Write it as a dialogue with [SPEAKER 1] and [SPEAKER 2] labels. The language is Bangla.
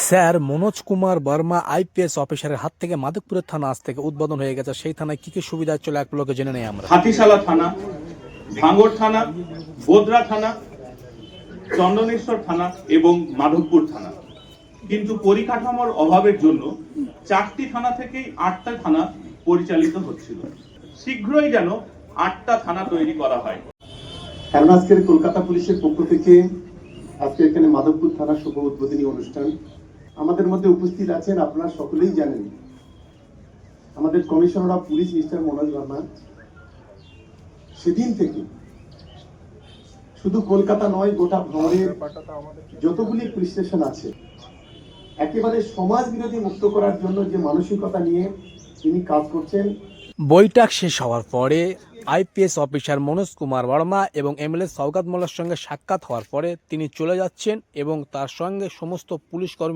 [SPEAKER 1] স্যার, মনোজ কুমার বর্মা আইপিএস অফিসারের হাত থেকে মাধবপুরের থানা আজ থেকে উদ্বোধন হয়ে গেছে। সেই থানায় কি কি সুবিধা চলে এক ব্লকে জেনে নেই আমরা।
[SPEAKER 2] হাতিশালা থানা, ভাঙড় থানা, বোদরা থানা, চন্দনেশ্বর থানা এবং মাধবপুর থানা। কিন্তু পরিকাঠামোর অভাবের জন্য 4টি থানা থেকেই 8টা থানা পরিচালিত হচ্ছিল। শীঘ্রই যেন 8টা থানা তৈরি করা হয়।
[SPEAKER 3] কারণ আজকের কলকাতা পুলিশের পক্ষ থেকে আজকে এখানে মাধবপুর থানা শুভ উদ্বোধনী অনুষ্ঠান। আমাদের মধ্যে উপস্থিত আছেন, আপনারা সকলেই জানেন, আমাদের commissioner of police mister Manoj Verma. সেদিন থেকে শুধু কলকাতা নয়, গোটা ভাঙড়ের যতগুলি পুলিশ স্টেশন আছে একেবারে সমাজ বিরোধী মুক্ত করার জন্য যে মানসিকতা নিয়ে তিনি কাজ করছেন।
[SPEAKER 1] বৈঠক শেষ হওয়ার পরে আইপিএস অফিসার মনোজ কুমার বর্মা এবং এমএলএ সওগাত মোল্লার সঙ্গে সাক্ষাৎ হওয়ার পরে তিনি চলে যাচ্ছেন এবং তার সঙ্গে সমস্ত পুলিশ কর্মী